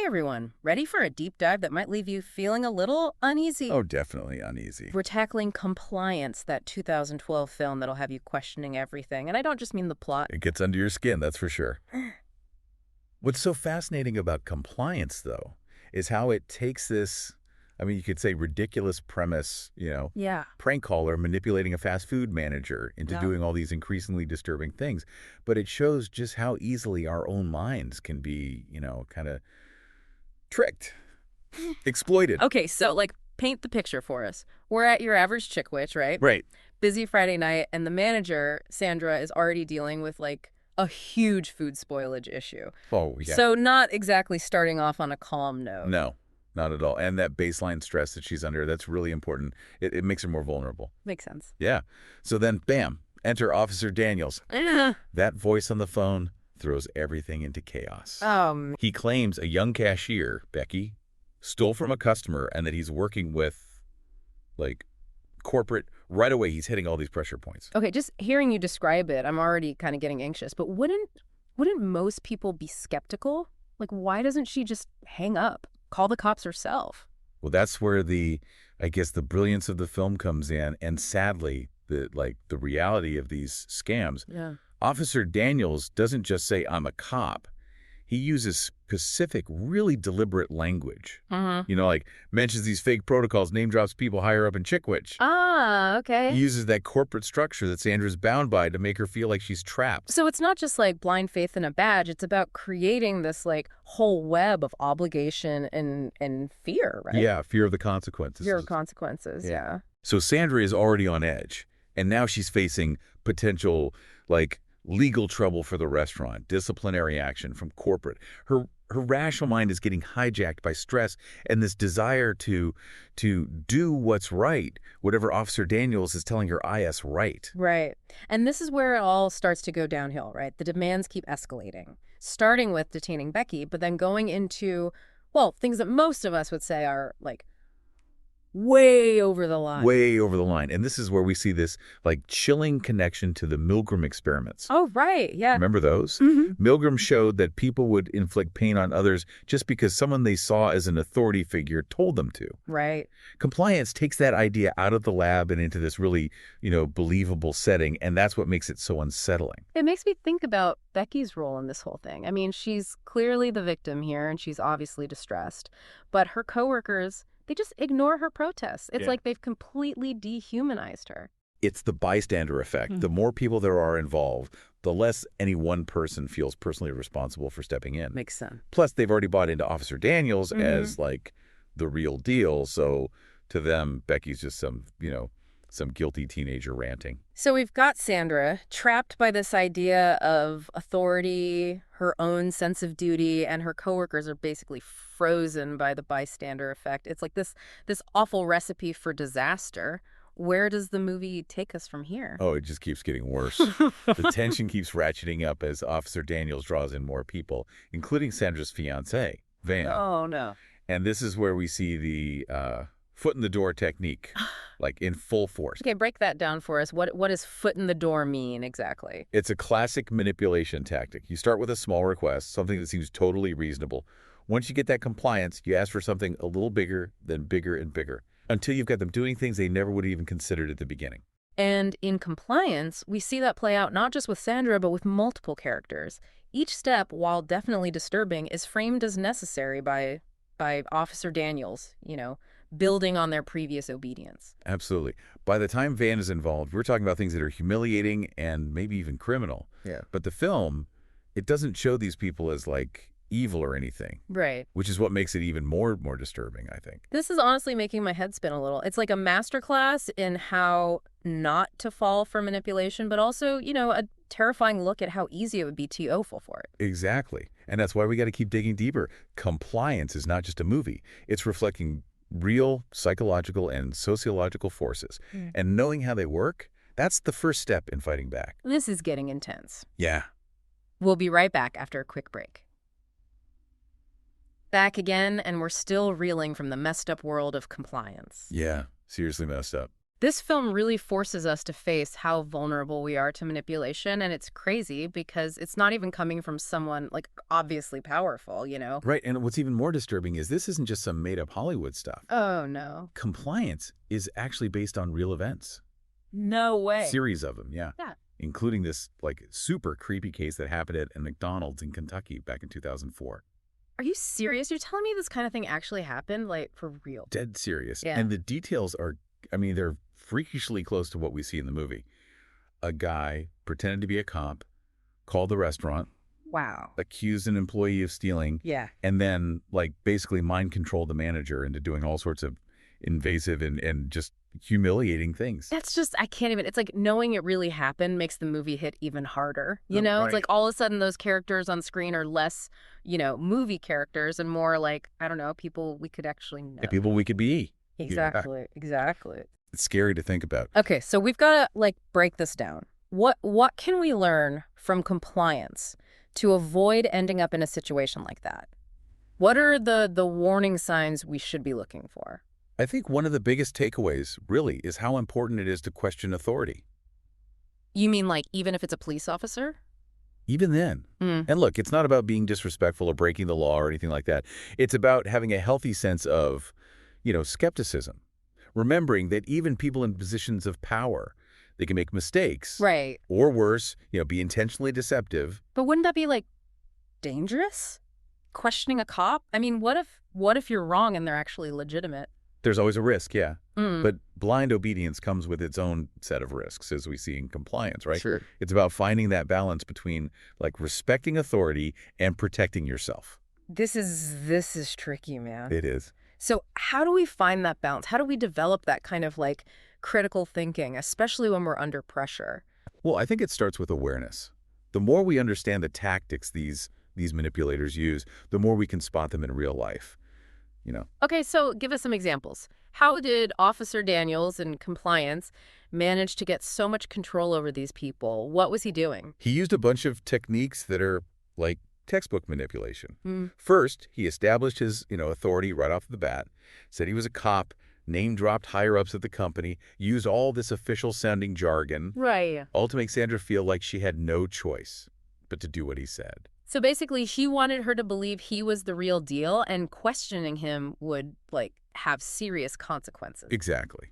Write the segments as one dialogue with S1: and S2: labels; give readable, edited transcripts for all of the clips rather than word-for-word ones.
S1: Hey everyone, ready for a deep dive that might leave you feeling a little uneasy?
S2: Oh, definitely uneasy.
S1: We're tackling Compliance, that 2012 film that'll have you questioning everything. And I don't just mean the plot.
S2: It gets under your skin, that's for sure. What's so fascinating about Compliance, though, is how it takes this, you could say ridiculous premise,
S1: Yeah.
S2: prank caller manipulating a fast food manager into doing all these increasingly disturbing things. But it shows just how easily our own minds can be, kind of tricked, exploited.
S1: Okay, so paint the picture for us. We're at your average chick witch, right?
S2: Right.
S1: Busy Friday night, and the manager, Sandra, is already dealing with a huge food spoilage issue.
S2: Oh, yeah.
S1: So not exactly starting off on a calm note.
S2: No, not at all. And that baseline stress that she's under, that's really important. It makes her more vulnerable.
S1: Makes sense.
S2: Yeah. So then, bam, enter Officer Daniels. That voice on the phone throws everything into chaos. He claims a young cashier, Becky, stole from a customer and that he's working with, corporate. Right away, he's hitting all these pressure points.
S1: Okay, just hearing you describe it, I'm already kind of getting anxious. But wouldn't most people be skeptical? Why doesn't she just hang up, call the cops herself?
S2: Well, that's where the brilliance of the film comes in, and sadly, the reality of these scams.
S1: Yeah.
S2: Officer Daniels doesn't just say, "I'm a cop." He uses specific, really deliberate language. Mentions these fake protocols, name drops people higher up in Chickwitch.
S1: Ah, okay.
S2: He uses that corporate structure that Sandra's bound by to make her feel like she's trapped.
S1: So it's not just blind faith in a badge. It's about creating this whole web of obligation and fear, right?
S2: Yeah, fear of the consequences.
S1: Fear of consequences, yeah.
S2: So Sandra is already on edge, and now she's facing potential, legal trouble for the restaurant, disciplinary action from corporate. Her rational mind is getting hijacked by stress and this desire to do what's right, whatever Officer Daniels is telling her is right.
S1: Right. And this is where it all starts to go downhill, right? The demands keep escalating, starting with detaining Becky, but then going into, things that most of us would say are way over the line.
S2: Way over the line. And this is where we see this chilling connection to the Milgram experiments.
S1: Oh, right. Yeah.
S2: Remember those?
S1: Mm-hmm.
S2: Milgram showed that people would inflict pain on others just because someone they saw as an authority figure told them to.
S1: Right.
S2: Compliance takes that idea out of the lab and into this really, believable setting. And that's what makes it so unsettling.
S1: It makes me think about Becky's role in this whole thing. She's clearly the victim here, and she's obviously distressed. But her coworkers, they just ignore her protests. It's like they've completely dehumanized her.
S2: It's the bystander effect. The more people there are involved, the less any one person feels personally responsible for stepping in.
S1: Makes sense.
S2: Plus, they've already bought into Officer Daniels as the real deal. So to them, Becky's just some guilty teenager ranting.
S1: So we've got Sandra trapped by this idea of authority, her own sense of duty, and her coworkers are basically frozen by the bystander effect. It's like this awful recipe for disaster. Where does the movie take us from here?
S2: Oh, it just keeps getting worse. The tension keeps ratcheting up as Officer Daniels draws in more people, including Sandra's fiancé, Van.
S1: Oh, no.
S2: And this is where we see the foot in the door technique, in full force.
S1: Okay, break that down for us. What does foot in the door mean exactly?
S2: It's a classic manipulation tactic. You start with a small request, something that seems totally reasonable. Once you get that compliance, you ask for something a little bigger, then bigger and bigger, until you've got them doing things they never would have even considered at the beginning.
S1: And in Compliance, we see that play out not just with Sandra, but with multiple characters. Each step, while definitely disturbing, is framed as necessary by Officer Daniels, building on their previous obedience.
S2: Absolutely. By the time Van is involved, we're talking about things that are humiliating and maybe even criminal.
S1: Yeah.
S2: But the film, it doesn't show these people as evil or anything.
S1: Right.
S2: Which is what makes it even more disturbing, I think.
S1: This is honestly making my head spin a little. It's like a masterclass in how not to fall for manipulation, but also, a terrifying look at how easy it would be to fall for it.
S2: Exactly. And that's why we got to keep digging deeper. Compliance is not just a movie. It's reflecting real psychological and sociological forces. And knowing how they work, that's the first step in fighting back.
S1: This is getting intense.
S2: Yeah.
S1: We'll be right back after a quick break. Back again, and we're still reeling from the messed up world of Compliance.
S2: Yeah, seriously messed up.
S1: This film really forces us to face how vulnerable we are to manipulation, and it's crazy because it's not even coming from someone, like, obviously powerful, you know?
S2: Right, and what's even more disturbing is this isn't just some made-up Hollywood stuff.
S1: Oh, no.
S2: Compliance is actually based on real events.
S1: No way.
S2: Series of them, yeah.
S1: Yeah.
S2: Including this, like, super creepy case that happened at a McDonald's in Kentucky back in 2004.
S1: Are you serious? You're telling me this kind of thing actually happened, like, for real?
S2: Dead serious.
S1: Yeah.
S2: And the details are, I mean, they're freakishly close to what we see in the movie. A guy pretended to be a cop, called the restaurant,
S1: Wow.
S2: accused an employee of stealing,
S1: Yeah.
S2: and then, like, basically mind controlled the manager into doing all sorts of invasive and just humiliating things.
S1: That's just, I can't even, it's like knowing it really happened makes the movie hit even harder. You
S2: Oh,
S1: know,
S2: right.
S1: it's like all of a sudden those characters on screen are less, movie characters and more like, I don't know, people we could actually know.
S2: And people we could be.
S1: Exactly. Exactly.
S2: It's scary to think about.
S1: Okay, so we've got to like break this down. What can we learn from compliance to avoid ending up in a situation like that? What are the warning signs we should be looking for?
S2: I think one of the biggest takeaways, really, is how important it is to question authority.
S1: You mean like even if it's a police officer?
S2: Even then.
S1: Mm.
S2: And look, it's not about being disrespectful or breaking the law or anything like that. It's about having a healthy sense of, skepticism. Remembering that even people in positions of power, they can make mistakes.
S1: Right.
S2: Or worse, be intentionally deceptive.
S1: But wouldn't that be like dangerous? Questioning a cop? I mean, what if you're wrong and they're actually legitimate?
S2: There's always a risk, yeah.
S1: Mm.
S2: But blind obedience comes with its own set of risks, as we see in compliance, right?
S1: Sure.
S2: It's about finding that balance between, like, respecting authority and protecting yourself.
S1: This is tricky, man.
S2: It is.
S1: So how do we find that balance? How do we develop that kind of like critical thinking, especially when we're under pressure?
S2: Well, I think it starts with awareness. The more we understand the tactics these manipulators use, the more we can spot them in real life.
S1: Okay, so give us some examples. How did Officer Daniels in compliance manage to get so much control over these people? What was he doing?
S2: He used a bunch of techniques that are like textbook manipulation.
S1: Mm.
S2: First, he established his, authority right off the bat, said he was a cop, name-dropped higher-ups at the company, used all this official-sounding jargon,
S1: Right.
S2: all to make Sandra feel like she had no choice but to do what he said.
S1: So basically, he wanted her to believe he was the real deal, and questioning him would, like, have serious consequences.
S2: Exactly.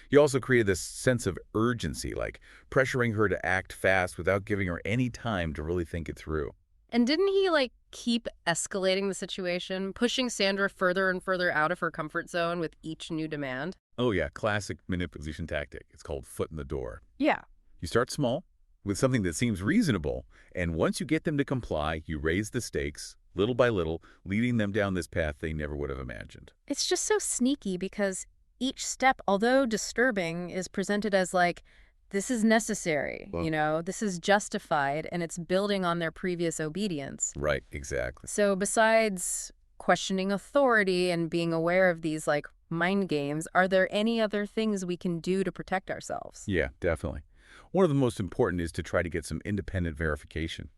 S2: He also created this sense of urgency, like pressuring her to act fast without giving her any time to really think it through.
S1: And didn't he, like, keep escalating the situation, pushing Sandra further and further out of her comfort zone with each new demand?
S2: Oh yeah, classic manipulation tactic. It's called foot in the door.
S1: Yeah.
S2: You start small with something that seems reasonable, and once you get them to comply, you raise the stakes, little by little, leading them down this path they never would have imagined.
S1: It's just so sneaky because each step, although disturbing, is presented as like, this is necessary,
S2: Well-
S1: this is justified, and it's building on their previous obedience.
S2: Right, exactly.
S1: So besides questioning authority and being aware of these like mind games, are there any other things we can do to protect ourselves?
S2: Yeah, definitely. One of the most important is to try to get some independent verification.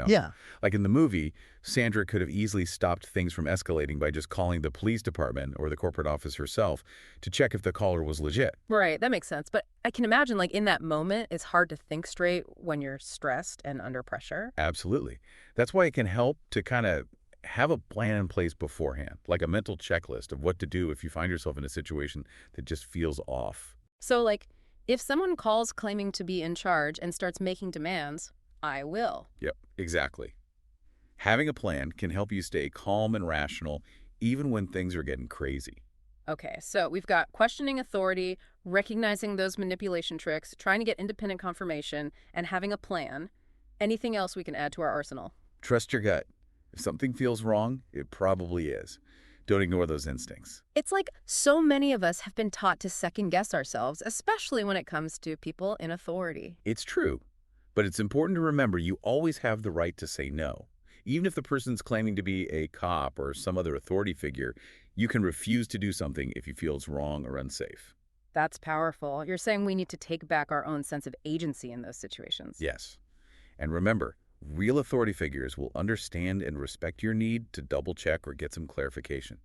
S1: Yeah.
S2: Like in the movie, Sandra could have easily stopped things from escalating by just calling the police department or the corporate office herself to check if the caller was legit.
S1: Right, that makes sense. But I can imagine, like, in that moment, it's hard to think straight when you're stressed and under pressure.
S2: Absolutely. That's why it can help to kind of have a plan in place beforehand, like a mental checklist of what to do if you find yourself in a situation that just feels off.
S1: So, like, if someone calls claiming to be in charge and starts making demands, I will.
S2: Yep, exactly. Having a plan can help you stay calm and rational even when things are getting crazy.
S1: Okay, so we've got questioning authority, recognizing those manipulation tricks, trying to get independent confirmation, and having a plan. Anything else we can add to our arsenal?
S2: Trust your gut. If something feels wrong, it probably is. Don't ignore those instincts.
S1: It's like so many of us have been taught to second-guess ourselves, especially when it comes to people in authority.
S2: It's true, but it's important to remember you always have the right to say no. Even if the person's claiming to be a cop or some other authority figure, you can refuse to do something if you feel it's wrong or unsafe.
S1: That's powerful. You're saying we need to take back our own sense of agency in those situations.
S2: Yes. And remember, real authority figures will understand and respect your need to double-check or get some clarification.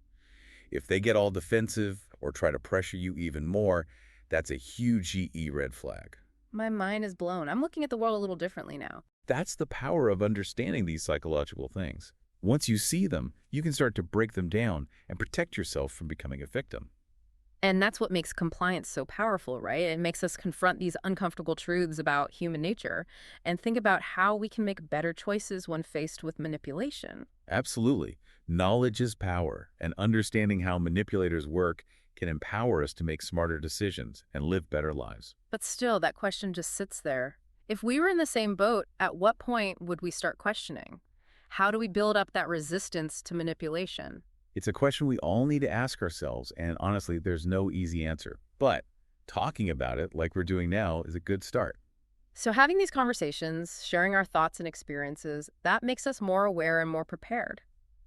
S2: If they get all defensive or try to pressure you even more, That's a huge GE red flag.
S1: My mind is blown. I'm looking at the world a little differently now.
S2: That's the power of understanding these psychological things. Once you see them, you can start to break them down and protect yourself from becoming a victim.
S1: And that's what makes compliance so powerful, right? It makes us confront these uncomfortable truths about human nature and think about how we can make better choices when faced with manipulation.
S2: Absolutely. Knowledge is power, and understanding how manipulators work can empower us to make smarter decisions and live better lives.
S1: But still, that question just sits there. If we were in the same boat, at what point would we start questioning? How do we build up that resistance to manipulation?
S2: It's a question we all need to ask ourselves, and honestly, there's no easy answer. But talking about it, like we're doing now, is a good start.
S1: So having these conversations, sharing our thoughts and experiences, that makes us more aware and more prepared.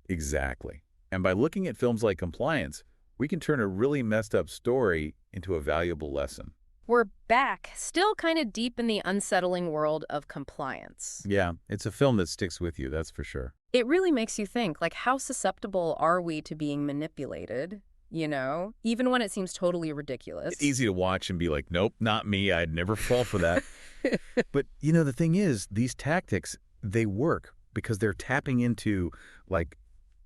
S2: Exactly. And by looking at films like Compliance, we can turn a really messed up story into a valuable lesson.
S1: We're back, still kind of deep in the unsettling world of compliance.
S2: Yeah, it's a film that sticks with you, that's for sure.
S1: It really makes you think, like, how susceptible are we to being manipulated, even when it seems totally ridiculous?
S2: It's easy to watch and be like, nope, not me, I'd never fall for that. But, the thing is, these tactics, they work because they're tapping into, like,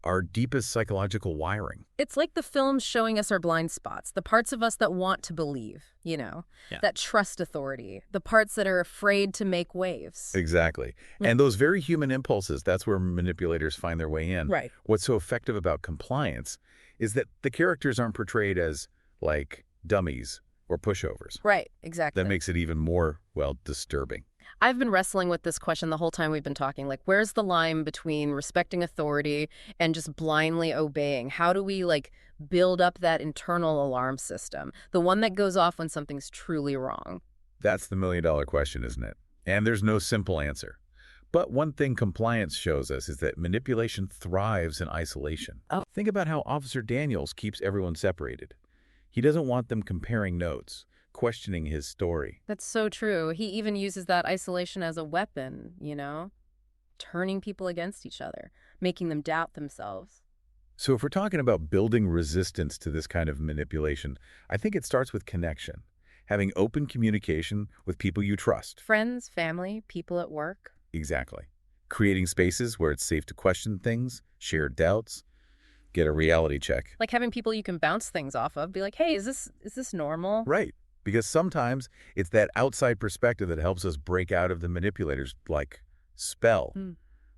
S2: our deepest psychological wiring.
S1: It's like the film's showing us our blind spots, the parts of us that want to believe, that trust authority, the parts that are afraid to make waves.
S2: Exactly. And those very human impulses, that's where manipulators find their way in.
S1: Right.
S2: What's so effective about Compliance is that the characters aren't portrayed as, like, dummies or pushovers.
S1: Right, exactly.
S2: That makes it even more, disturbing.
S1: I've been wrestling with this question the whole time we've been talking. Like, where's the line between respecting authority and just blindly obeying? How do we, build up that internal alarm system? The one that goes off when something's truly wrong.
S2: That's the million-dollar question, isn't it? And there's no simple answer. But one thing Compliance shows us is that manipulation thrives in isolation.
S1: Oh.
S2: Think about how Officer Daniels keeps everyone separated. He doesn't want them comparing notes, questioning his story.
S1: That's so true. He even uses that isolation as a weapon, turning people against each other, making them doubt themselves.
S2: So if we're talking about building resistance to this kind of manipulation, I think it starts with connection. Having open communication with people you trust.
S1: Friends, family, people at work.
S2: Exactly. Creating spaces where it's safe to question things, share doubts, get a reality check.
S1: Like having people you can bounce things off of, be like, hey, is this normal?
S2: Right. Because sometimes it's that outside perspective that helps us break out of the manipulator's, spell.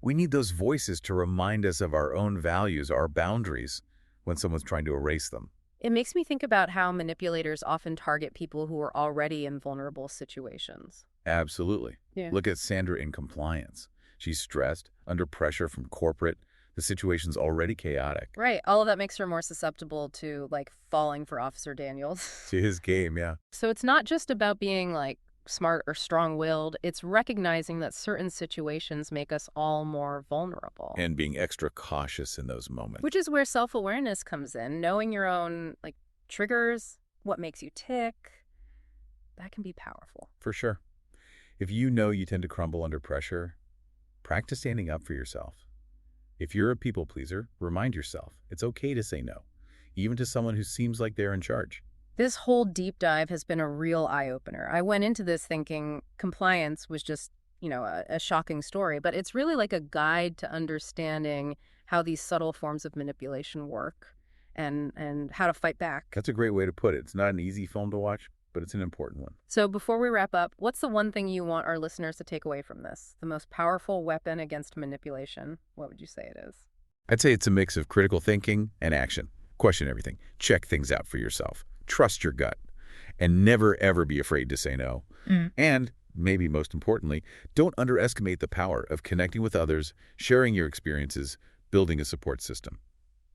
S2: We need those voices to remind us of our own values, our boundaries, when someone's trying to erase them.
S1: It makes me think about how manipulators often target people who are already in vulnerable situations.
S2: Absolutely.
S1: Yeah.
S2: Look at Sandra in Compliance. She's stressed, under pressure from corporate. The situation's already chaotic.
S1: Right. All of that makes her more susceptible to, falling for Officer Daniels.
S2: To his game, yeah.
S1: So it's not just about being, smart or strong-willed. It's recognizing that certain situations make us all more vulnerable.
S2: And being extra cautious in those moments.
S1: Which is where self-awareness comes in. Knowing your own, triggers, what makes you tick, that can be powerful.
S2: For sure. If you know you tend to crumble under pressure, practice standing up for yourself. If you're a people pleaser, remind yourself it's okay to say no, even to someone who seems like they're in charge.
S1: This whole deep dive has been a real eye-opener. I went into this thinking Compliance was just, a shocking story, but it's really like a guide to understanding how these subtle forms of manipulation work and how to fight back.
S2: That's a great way to put it. It's not an easy film to watch, but it's an important one.
S1: So before we wrap up, what's the one thing you want our listeners to take away from this? The most powerful weapon against manipulation? What would you say it is?
S2: I'd say it's a mix of critical thinking and action. Question everything. Check things out for yourself. Trust your gut. And never, ever be afraid to say no. And, maybe most importantly, don't underestimate the power of connecting with others, sharing your experiences, building a support system.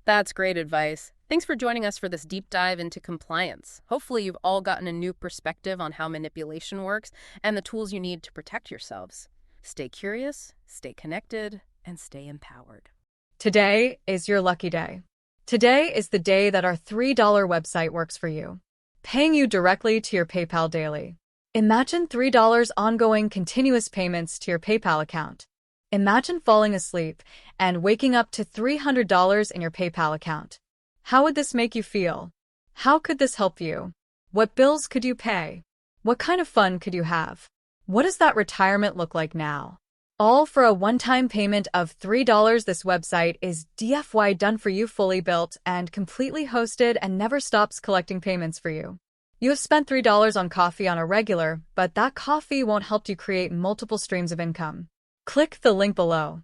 S1: That's great advice. Thanks for joining us for this deep dive into compliance. Hopefully you've all gotten a new perspective on how manipulation works and the tools you need to protect yourselves. Stay curious, stay connected, and stay empowered.
S3: Today is your lucky day. Today is the day that our $3 website works for you, paying you directly to your PayPal daily. Imagine $3 ongoing continuous payments to your PayPal account. Imagine falling asleep and waking up to $300 in your PayPal account. How would this make you feel? How could this help you? What bills could you pay? What kind of fun could you have? What does that retirement look like now? All for a one-time payment of $3. This website is DFY done for you, fully built and completely hosted, and never stops collecting payments for you. You have spent $3 on coffee on a regular, but that coffee won't help you create multiple streams of income. Click the link below.